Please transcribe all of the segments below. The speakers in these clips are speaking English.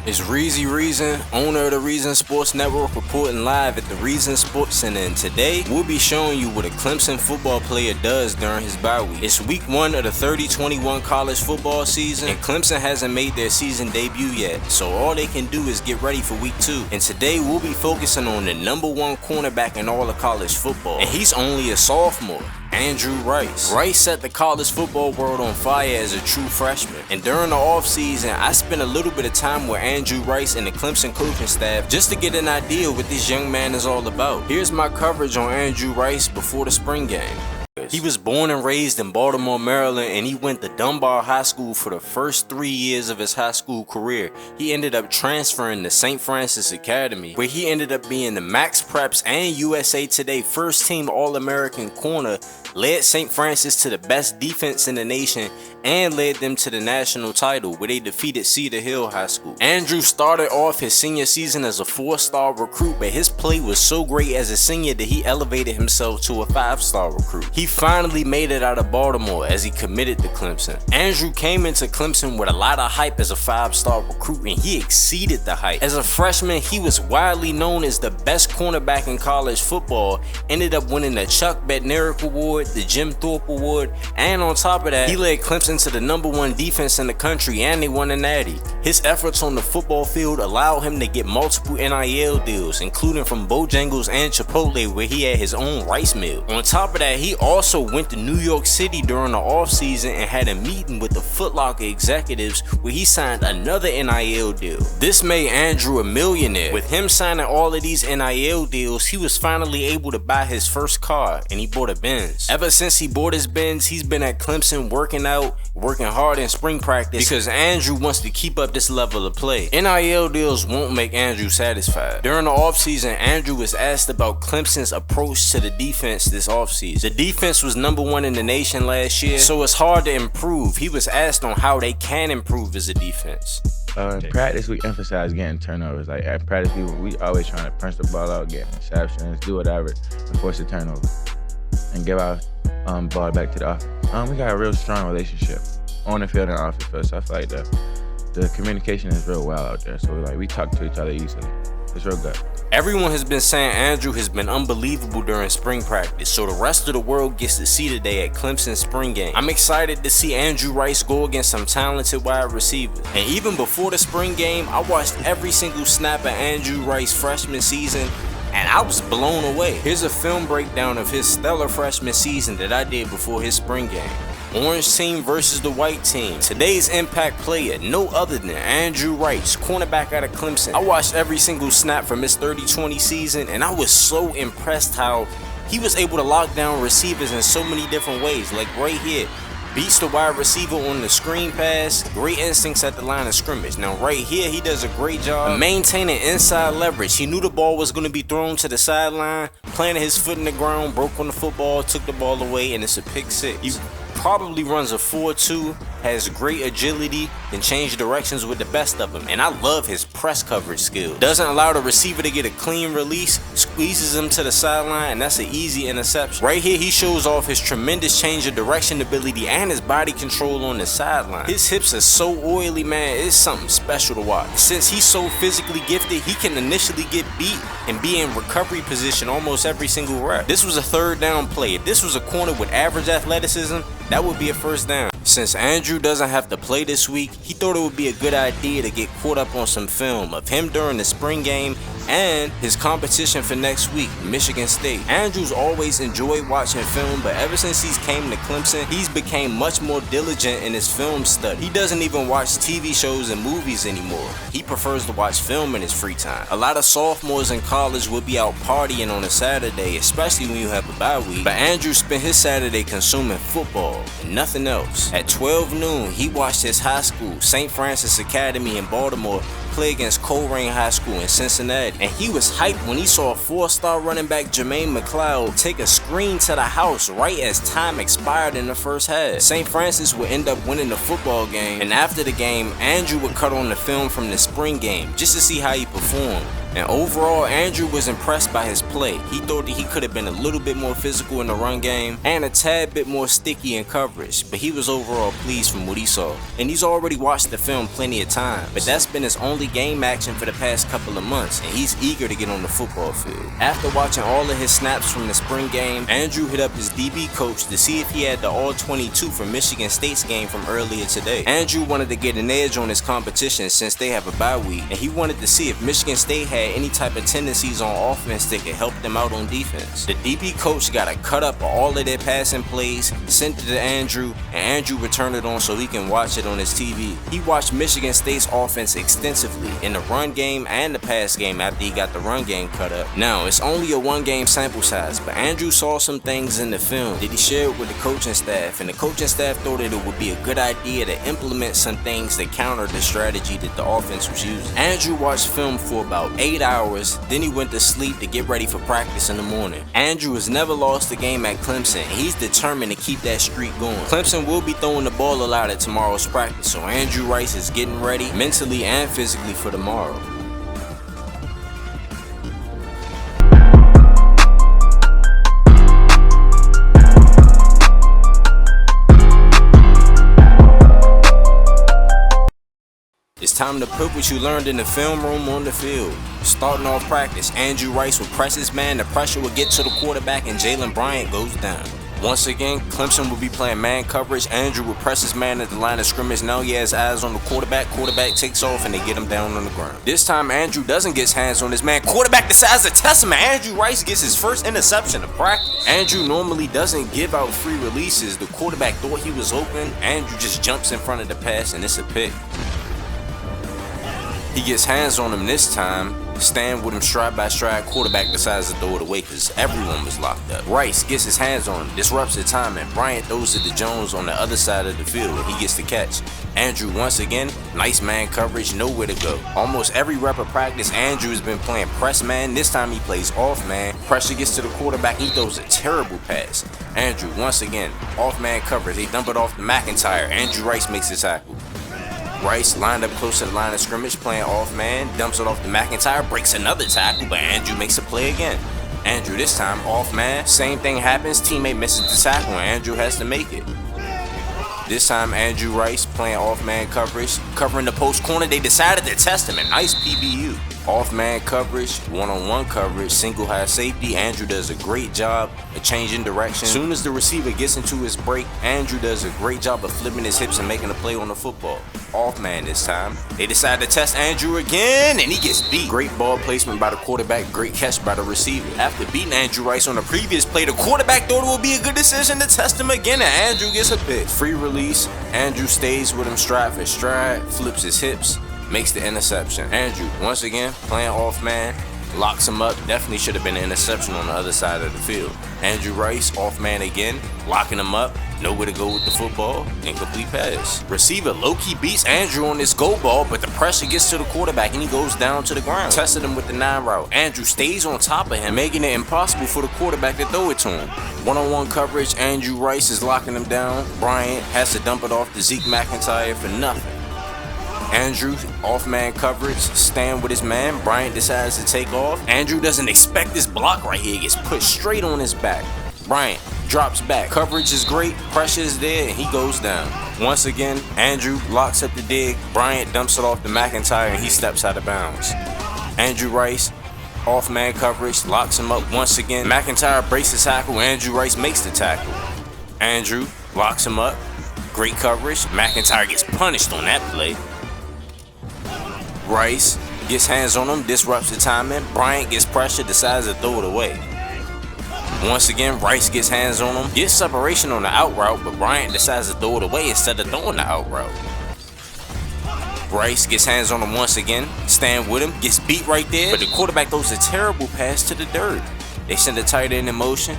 It's Reason, owner of the Reason Sports Network, reporting live at the Reason Sports Center, and today we'll be showing you what a Clemson football player does during his bye week. It's week 1 of the 2021 college football season, and Clemson hasn't made their season debut yet, so all they can do is get ready for week 2. And today we'll be focusing on the #1 cornerback in all of college football, and he's only a sophomore. Andrew Rice. Rice set the college football world on fire as a true freshman. And during the offseason, I spent a little bit of time with Andrew Rice and the Clemson coaching staff just to get an idea what this young man is all about. Here's my coverage on Andrew Rice before the spring game. He was born and raised in Baltimore, Maryland, and he went to Dunbar High School for the first 3 years of his high school career. He ended up transferring to St. Francis Academy, where he ended up being the Max Preps and USA Today first team All-American corner, led St. Francis to the best defense in the nation, and led them to the national title where they defeated Cedar Hill High School. Andrew started off his senior season as a 4-star recruit, but his play was so great as a senior that he elevated himself to a 5-star recruit. He finally made it out of Baltimore as he committed to Clemson. Andrew came into Clemson with a lot of hype as a 5-star recruit, and he exceeded the hype. As a freshman, he was widely known as the best cornerback in college football, ended up winning the Chuck Bednarik Award, the Jim Thorpe Award, and on top of that, he led Clemson to the #1 defense in the country, and they won a natty. His efforts on the football field allowed him to get multiple NIL deals, including from Bojangles and Chipotle, where he had his own rice mill. On top of that, he also went to New York City during the offseason and had a meeting with the Foot Locker executives where he signed another NIL deal. This made Andrew a millionaire. With him signing all of these NIL deals, he was finally able to buy his first car, and he bought a Benz. Ever since he bought his Benz, he's been at Clemson working out, working hard in spring practice because Andrew wants to keep up this level of play. NIL deals won't make Andrew satisfied. During the offseason, Andrew was asked about Clemson's approach to the defense this offseason. The defense was #1 in the nation last year, so it's hard to improve. He was asked on how they can improve as a defense. In practice, we emphasize getting turnovers. Like at practice, we always trying to punch the ball out, get interceptions, do whatever, and force a turnover, and give our ball back to the offense. We got a real strong relationship on the field and off the field, so I feel like the communication is real well out there. So we talk to each other easily. It's real good. Everyone has been saying Andrew has been unbelievable during spring practice, so the rest of the world gets to see today at Clemson's spring game. I'm excited to see Andrew Rice go against some talented wide receivers. And even before the spring game, I watched every single snap of Andrew Rice freshman season, and I was blown away. Here's a film breakdown of his stellar freshman season that I did before his spring game. Orange team versus the white team. Today's impact player, no other than Andrew Rice, cornerback out of Clemson. I watched every single snap from his 30-20 season, and I was so impressed how he was able to lock down receivers in so many different ways. Like right here, beats the wide receiver on the screen pass, great instincts at the line of scrimmage. Now right here, he does a great job of maintaining inside leverage. He knew the ball was going to be thrown to the sideline, planted his foot in the ground, broke on the football, took the ball away, and it's a pick 6. He probably runs a 4.2, has great agility, can change directions with the best of them, and I love his press coverage skills. Doesn't allow the receiver to get a clean release, squeezes him to the sideline, and that's an easy interception. Right here, he shows off his tremendous change of direction ability and his body control on the sideline. His hips are so oily, man, it's something special to watch. Since he's so physically gifted, he can initially get beat and be in recovery position almost every single rep. This was a 3rd down play. If this was a corner with average athleticism, that would be a 1st down. Since Andrew doesn't have to play this week, he thought it would be a good idea to get caught up on some film of him during the spring game and his competition for next week, Michigan State. Andrew's always enjoyed watching film, but ever since he's came to Clemson, he's became much more diligent in his film study. He doesn't even watch TV shows and movies anymore. He prefers to watch film in his free time. A lot of sophomores in college would be out partying on a Saturday, especially when you have a bye week, but Andrew spent his Saturday consuming football and nothing else. At 12 noon, he watched his high school, St. Francis Academy in Baltimore, play against Colerain High School in Cincinnati, and he was hyped when he saw a 4-star running back Jermaine McLeod take a screen to the house right as time expired in the first half. St. Francis would end up winning the football game, and after the game, Andrew would cut on the film from the spring game just to see how he performed. And overall, Andrew was impressed by his play. He thought that he could have been a little bit more physical in the run game and a tad bit more sticky in coverage, but he was overall pleased from what he saw. And he's already watched the film plenty of times, but that's been his only game action for the past couple of months, and he's eager to get on the football field. After watching all of his snaps from the spring game, Andrew hit up his DB coach to see if he had the all-22 from Michigan State's game from earlier today. Andrew wanted to get an edge on his competition since they have a bye week, and he wanted to see if Michigan State had any type of tendencies on offense that could help them out on defense. The DB coach got a cut up of all of their passing plays, sent it to Andrew, and Andrew returned it on so he can watch it on his TV. He watched Michigan State's offense extensively in the run game and the pass game after he got the run game cut up. Now, it's only a one-game sample size, but Andrew saw some things in the film that he shared with the coaching staff, and the coaching staff thought that it would be a good idea to implement some things that counter the strategy that the offense was using. Andrew watched film for about 8 hours, then he went to sleep to get ready for practice in the morning. Andrew has never lost a game at Clemson, and he's determined to keep that streak going. Clemson will be throwing the ball a lot at tomorrow's practice, so Andrew Rice is getting ready mentally and physically for tomorrow. It's time to put what you learned in the film room on the field. Starting off practice, Andrew Rice will press his man, the pressure will get to the quarterback, and Jalen Bryant goes down. Once again, Clemson will be playing man coverage. Andrew will press his man at the line of scrimmage. Now he has eyes on the quarterback. Quarterback takes off and they get him down on the ground. This time, Andrew doesn't get his hands on his man. Quarterback decides to test him. Andrew Rice gets his first interception of practice. Andrew normally doesn't give out free releases. The quarterback thought he was open. Andrew just jumps in front of the pass and it's a pick. He gets hands on him this time, stand with him stride by stride. Quarterback decides to throw it away because everyone was locked up. Rice gets his hands on him, disrupts the timing. Bryant throws it to Jones on the other side of the field and he gets the catch. Andrew once again, nice man coverage, nowhere to go. Almost every rep of practice, Andrew has been playing press man. This time he plays off man. Pressure gets to the quarterback, he throws a terrible pass. Andrew once again, off man coverage. They dump it off to McIntyre. Andrew Rice makes the tackle. Rice lined up close to the line of scrimmage, playing off man, dumps it off to McIntyre, breaks another tackle, but Andrew makes a play again. Andrew this time off man, same thing happens, teammate misses the tackle and Andrew has to make it. This time Andrew Rice playing off man coverage, covering the post corner. They decided to test him, a nice PBU. Off man coverage, one-on-one coverage, single high safety. Andrew does a great job of changing direction. As soon as the receiver gets into his break, Andrew does a great job of flipping his hips and making a play on the football. Off man this time. They decide to test Andrew again and he gets beat. Great ball placement by the quarterback, great catch by the receiver. After beating Andrew Rice on the previous play, the quarterback thought it would be a good decision to test him again and Andrew gets a pick. Free release, Andrew stays with him stride for stride, flips his hips, makes the interception. Andrew, once again, playing off man, locks him up. Definitely should have been an interception on the other side of the field. Andrew Rice, off man again, locking him up. Nowhere to go with the football. Incomplete pass. Receiver low-key beats Andrew on this go ball, but the pressure gets to the quarterback and he goes down to the ground. Tested him with the 9 route. Andrew stays on top of him, making it impossible for the quarterback to throw it to him. One-on-one coverage, Andrew Rice is locking him down. Bryant has to dump it off to Zeke McIntyre for nothing. Andrew, off man coverage, stand with his man. Bryant decides to take off. Andrew doesn't expect this block right here. He gets put straight on his back. Bryant drops back. Coverage is great. Pressure is there and he goes down. Once again, Andrew locks up the dig. Bryant dumps it off to McIntyre and he steps out of bounds. Andrew Rice, off man coverage, locks him up once again. McIntyre breaks the tackle. Andrew Rice makes the tackle. Andrew locks him up. Great coverage. McIntyre gets punished on that play. Rice gets hands on him, disrupts the timing. Bryant gets pressure, decides to throw it away. Once again, Rice gets hands on him, gets separation on the out route, but Bryant decides to throw it away instead of throwing the out route. Rice gets hands on him once again, stand with him, gets beat right there, but the quarterback throws a terrible pass to the dirt. They send the tight end in motion.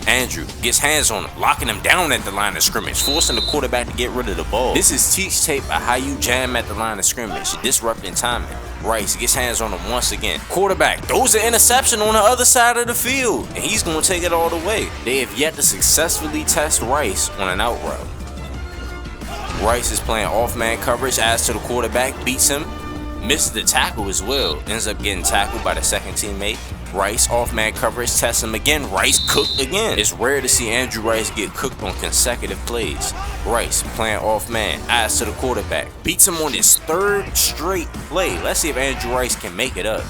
Andrew gets hands on him, locking him down at the line of scrimmage, forcing the quarterback to get rid of the ball. This is teach tape of how you jam at the line of scrimmage, disrupting timing. Rice gets hands on him once again. Quarterback throws an interception on the other side of the field, and he's going to take it all the way. They have yet to successfully test Rice on an out route. Rice is playing off-man coverage, adds to the quarterback, beats him. Misses the tackle as well. Ends up getting tackled by the second teammate. Rice off man coverage, tests him again. Rice cooked again. It's rare to see Andrew Rice get cooked on consecutive plays. Rice playing off man, eyes to the quarterback. Beats him on his third straight play. Let's see if Andrew Rice can make it up.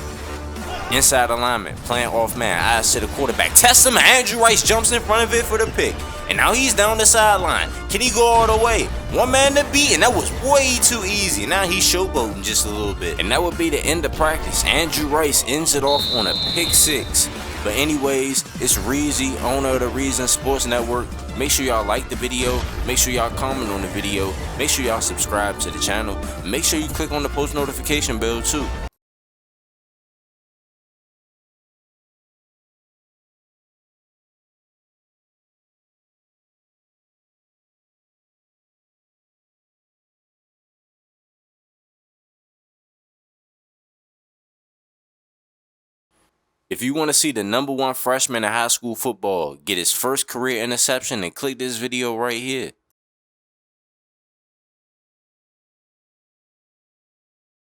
Inside alignment, playing off man, eyes to the quarterback. Tests him, Andrew Rice jumps in front of it for the pick. And now he's down the sideline. Can he go all the way? One man to beat, and that was way too easy. Now he's showboating just a little bit. And that would be the end of practice. Andrew Rice ends it off on a pick 6. But anyways, it's Reezy, owner of the Reason Sports Network. Make sure y'all like the video. Make sure y'all comment on the video. Make sure y'all subscribe to the channel. Make sure you click on the post notification bell too. If you want to see the #1 freshman in high school football get his first career interception, then click this video right here.